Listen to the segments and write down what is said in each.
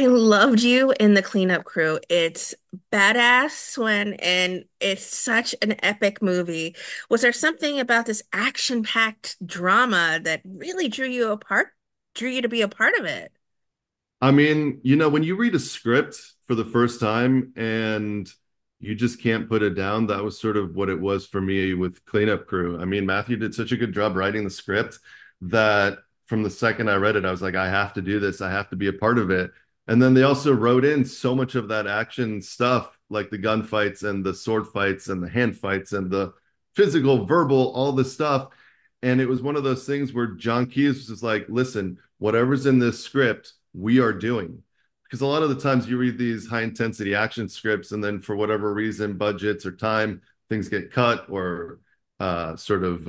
I loved you in the cleanup crew. It's badass when and it's such an epic movie. Was there something about this action-packed drama that really drew you to be a part of it? I mean, when you read a script for the first time and you just can't put it down, that was sort of what it was for me with Cleanup Crew. I mean, Matthew did such a good job writing the script that from the second I read it, I was like, I have to do this. I have to be a part of it. And then they also wrote in so much of that action stuff, like the gunfights and the sword fights and the hand fights and the physical, verbal, all this stuff. And it was one of those things where John Keyes was just like, listen, whatever's in this script, we are doing. Because a lot of the times you read these high intensity action scripts, and then for whatever reason, budgets or time, things get cut or sort of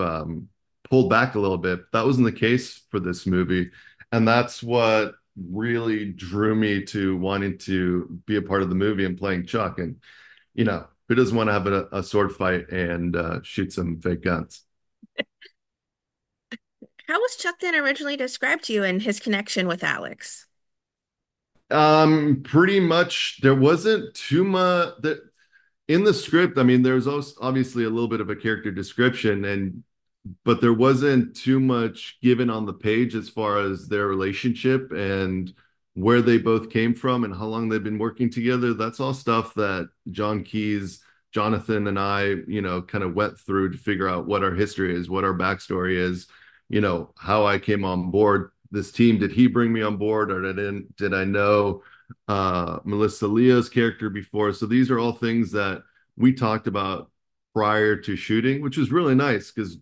pulled back a little bit. That wasn't the case for this movie. And that's what really drew me to wanting to be a part of the movie and playing Chuck. And, who doesn't want to have a sword fight and shoot some fake guns? How was Chuck then originally described to you and his connection with Alex? Pretty much there wasn't too much that in the script. I mean, there's also obviously a little bit of a character description but there wasn't too much given on the page as far as their relationship and where they both came from and how long they've been working together. That's all stuff that John Keyes, Jonathan, and I, kind of went through to figure out what our history is, what our backstory is, how I came on board this team. Did he bring me on board, or did I know Melissa Leo's character before? So these are all things that we talked about prior to shooting, which was really nice because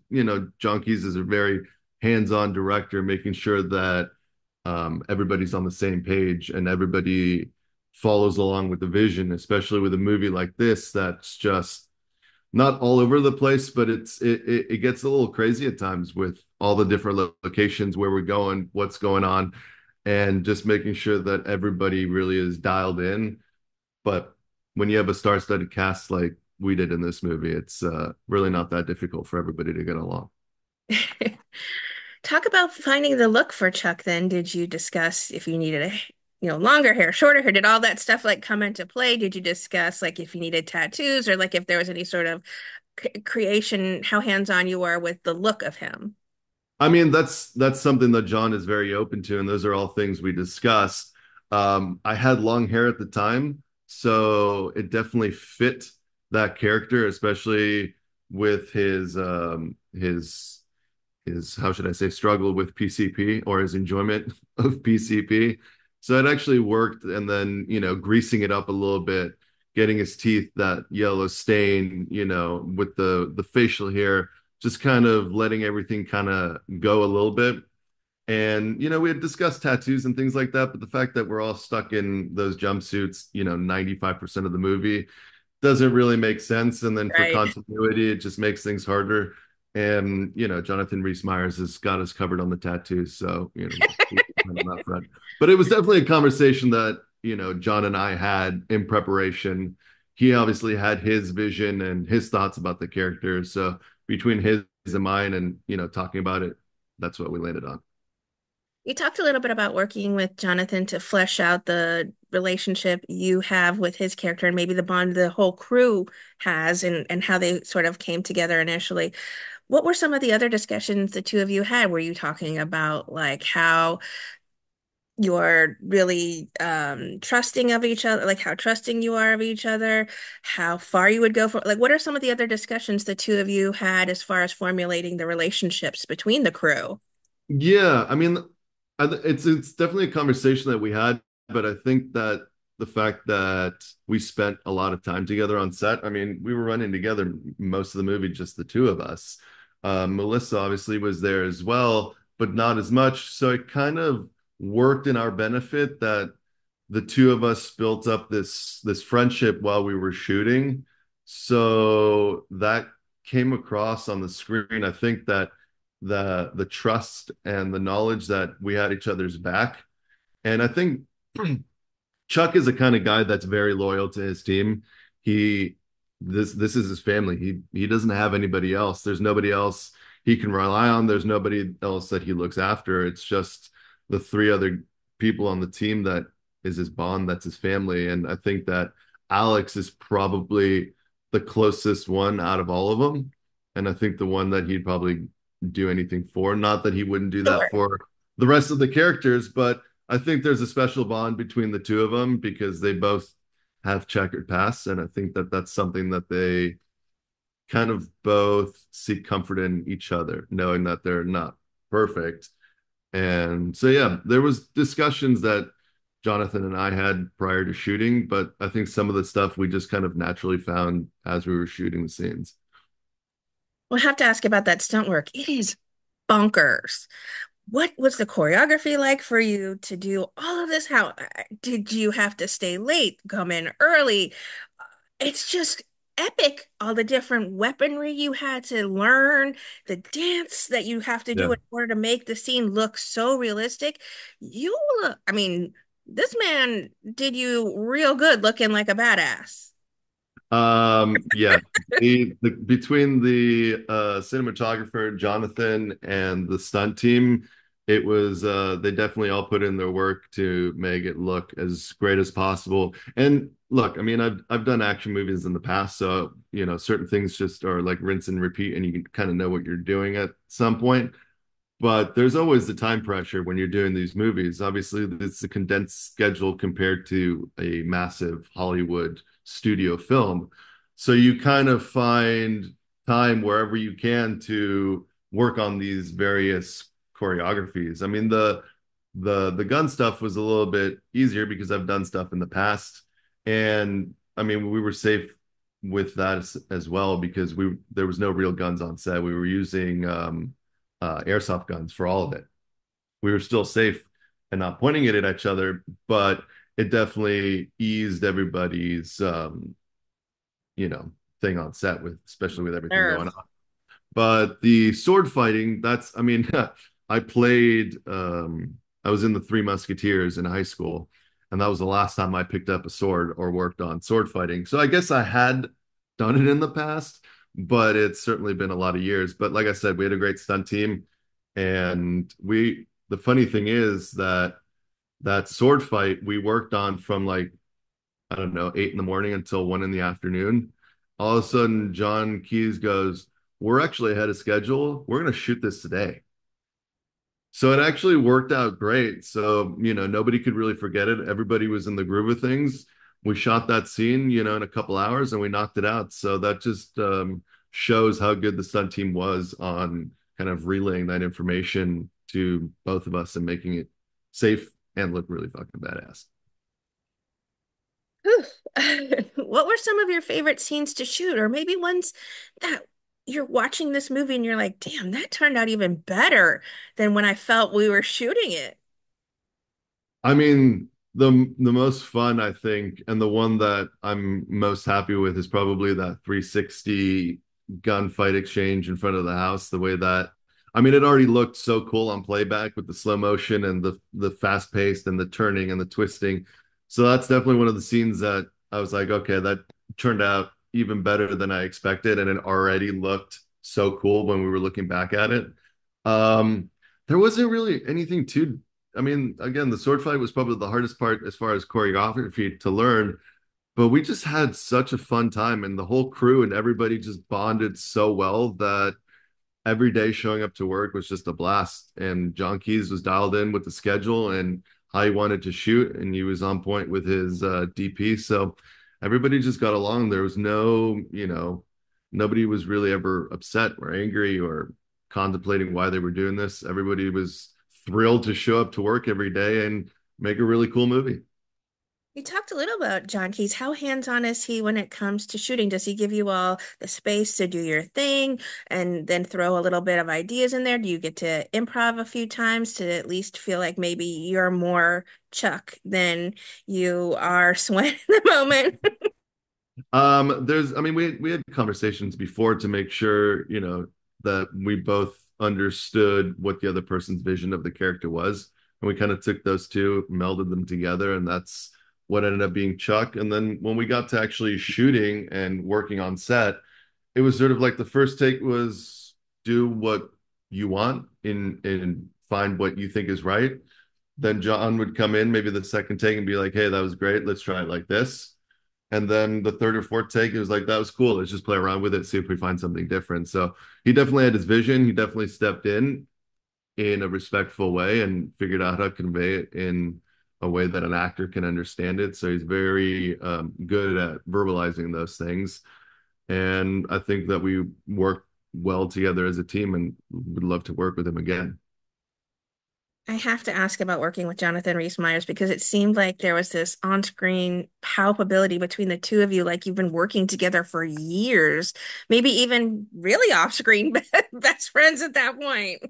John Keyes is a very hands-on director, making sure that everybody's on the same page and everybody follows along with the vision, especially with a movie like this that's just not all over the place, but it gets a little crazy at times with all the different locations where we're going, what's going on, and just making sure that everybody really is dialed in. But when you have a star-studded cast like we did in this movie, it's really not that difficult for everybody to get along. Talk about finding the look for Chuck then. Did you discuss if you needed longer hair, shorter hair? Did all that stuff like come into play? Did you discuss like if you needed tattoos or like if there was any sort of creation, how hands-on you are with the look of him? I mean, that's something that John is very open to, and those are all things we discussed. I had long hair at the time, so it definitely fit that character, especially with his how should I say struggle with PCP or his enjoyment of PCP. So it actually worked, and then greasing it up a little bit, getting his teeth that yellow stain, with the facial hair, just kind of letting everything kind of go a little bit. And we had discussed tattoos and things like that, but the fact that we're all stuck in those jumpsuits, 95% of the movie doesn't really make sense. And then for Right. continuity, it just makes things harder. And Jonathan Rhys Meyers has got us covered on the tattoos, so we're on that front. But it was definitely a conversation that John and I had in preparation. He obviously had his vision and his thoughts about the character, so between his and mine, and talking about it, that's what we landed on. You talked a little bit about working with Jonathan to flesh out the relationship you have with his character and maybe the bond the whole crew has and how they sort of came together initially. What were some of the other discussions the two of you had? Were you talking about like how you're really trusting of each other, like how trusting you are of each other, how far you would go for, like what are some of the other discussions the two of you had as far as formulating the relationships between the crew? Yeah, I mean, it's definitely a conversation that we had, but I think that the fact that we spent a lot of time together on set, I mean, we were running together most of the movie, just the two of us. Melissa obviously was there as well, but not as much. So it kind of worked in our benefit that the two of us built up this friendship while we were shooting. So that came across on the screen. I think that the trust and the knowledge that we had each other's back. And I think Chuck is the kind of guy that's very loyal to his team. He this is his family. He doesn't have anybody else. There's nobody else he can rely on. There's nobody else that he looks after. It's just the three other people on the team that is his bond, that's his family. And I think that Alex is probably the closest one out of all of them. And I think the one that he'd probably do anything for. Not that he wouldn't do that Sure. for the rest of the characters, but I think there's a special bond between the two of them because they both have checkered pasts. And I think that that's something that they kind of both seek comfort in each other, knowing that they're not perfect. And so, yeah, there was discussions that Jonathan and I had prior to shooting, but I think some of the stuff we just kind of naturally found as we were shooting the scenes. We'll have to ask about that stunt work. It is bonkers. What was the choreography like for you to do all of this? How did you have to stay late, come in early? It's just epic. All the different weaponry you had to learn, the dance that you have to do Yeah. in order to make the scene look so realistic. You, I mean, this man did you real good looking like a badass. Yeah, the between the cinematographer Jonathan and the stunt team, it was they definitely all put in their work to make it look as great as possible. And look, I mean, I've done action movies in the past, so you know, certain things just are like rinse and repeat, and you can kind of know what you're doing at some point. But there's always the time pressure when you're doing these movies. Obviously, it's a condensed schedule compared to a massive Hollywood studio film. So you kind of find time wherever you can to work on these various choreographies. I mean, the gun stuff was a little bit easier because I've done stuff in the past. And I mean, we were safe with that as well because we there was no real guns on set. We were using airsoft guns for all of it. We were still safe and not pointing it at each other, but it definitely eased everybody's, you know, thing on set with, especially with everything going Nerve. on. But the sword fighting, that's, I mean, I played, I was in the Three Musketeers in high school, and that was the last time I picked up a sword or worked on sword fighting. So I guess I had done it in the past, but it's certainly been a lot of years. But like I said, we had a great stunt team, and the funny thing is that that sword fight we worked on from like I don't know, 8 in the morning until 1 in the afternoon. All of a sudden, John Keys goes, "We're actually ahead of schedule. We're going to shoot this today." So it actually worked out great. So, you know, nobody could really forget it. Everybody was in the groove of things. We shot that scene, you know, in a couple hours and we knocked it out. So that just shows how good the stunt team was on kind of relaying that information to both of us and making it safe and look really fucking badass. Whew. What were some of your favorite scenes to shoot, or maybe ones that you're watching this movie and you're like, damn, that turned out even better than when I felt we were shooting it? I mean, the most fun I think, and the one that I'm most happy with is probably that 360 gunfight exchange in front of the house. The way that, I mean, it already looked so cool on playback with the slow motion and the fast paced and the turning and the twisting. So that's definitely one of the scenes that I was like, okay, that turned out even better than I expected, and it already looked so cool when we were looking back at it. Um, there wasn't really anything too I mean, again, the sword fight was probably the hardest part as far as choreography to learn, but we just had such a fun time and the whole crew and everybody just bonded so well that every day showing up to work was just a blast. And John Keys was dialed in with the schedule and how he wanted to shoot, and he was on point with his DP. So everybody just got along. There was no, you know, nobody was really ever upset or angry or contemplating why they were doing this. Everybody was thrilled to show up to work every day and make a really cool movie. You talked a little about John Keys. How hands-on is he when it comes to shooting? Does he give you all the space to do your thing and then throw a little bit of ideas in there? Do you get to improv a few times to at least feel like maybe you're more Chuck than you are Swen in the moment? I mean, we had conversations before to make sure, you know, that we both understood what the other person's vision of the character was. And we kind of took those two, melded them together, and that's what ended up being Chuck. And then when we got to actually shooting and working on set, it was sort of like the first take was do what you want and find what you think is right. then John would come in maybe the second take and be like, hey, that was great, let's try it like this. And then the third or fourth take, it was like, that was cool, let's just play around with it, see if we find something different. So he definitely had his vision, he definitely stepped in a respectful way and figured out how to convey it in a way that an actor can understand it. So he's very good at verbalizing those things. And I think that we work well together as a team and would love to work with him again. I have to ask about working with Jonathan Rhys-Meyers because it seemed like there was this on-screen palpability between the two of you, like you've been working together for years, maybe even really off-screen best friends at that point.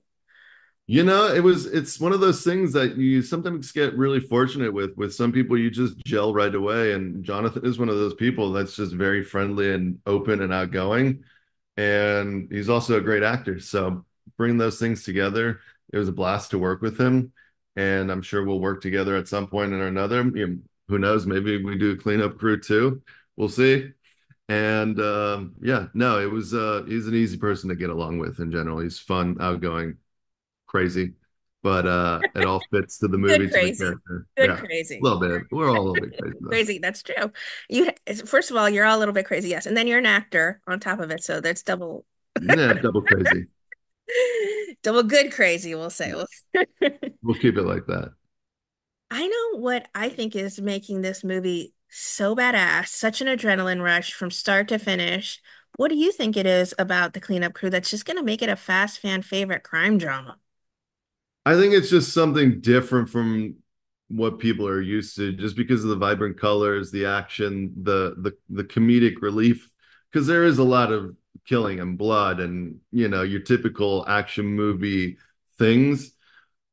It's one of those things that you sometimes get really fortunate with some people you just gel right away. And Jonathan is one of those people that's just very friendly and open and outgoing. And he's also a great actor. So bringing those things together, it was a blast to work with him. And I'm sure we'll work together at some point or another. Who knows? Maybe we do a cleanup crew too. We'll see. And yeah, no, he's an easy person to get along with in general. He's fun, outgoing, crazy, but it all fits to the Good movie, to the crazy. character. Good Yeah, a crazy. little bit. We're all a little bit crazy though. Crazy, that's true. You first of all, you're all a little bit crazy, yes. And then you're an actor on top of it, so that's double Yeah, double crazy. double good crazy, we'll say. Yeah, we'll keep it like that. I know what I think is making this movie so badass, such an adrenaline rush from start to finish. What do you think it is about the cleanup crew that's just going to make it a fast fan favorite crime drama? I think it's just something different from what people are used to, just because of the vibrant colors, the action, the comedic relief, because there is a lot of killing and blood and your typical action movie things.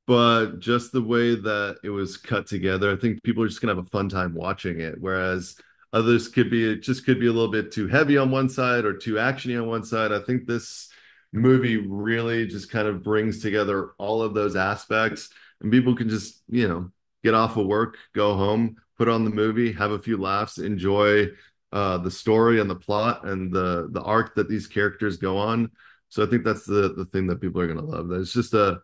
But just the way that it was cut together, I think people are just gonna have a fun time watching it. Whereas others it just could be a little bit too heavy on one side or too actiony on one side. I think this movie really just kind of brings together all of those aspects, and people can just, get off of work, go home, put on the movie, have a few laughs, enjoy the story and the plot and the arc that these characters go on. So I think that's the thing that people are gonna love. That it's just a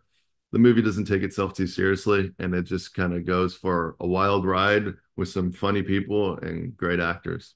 the movie doesn't take itself too seriously and it just kind of goes for a wild ride with some funny people and great actors.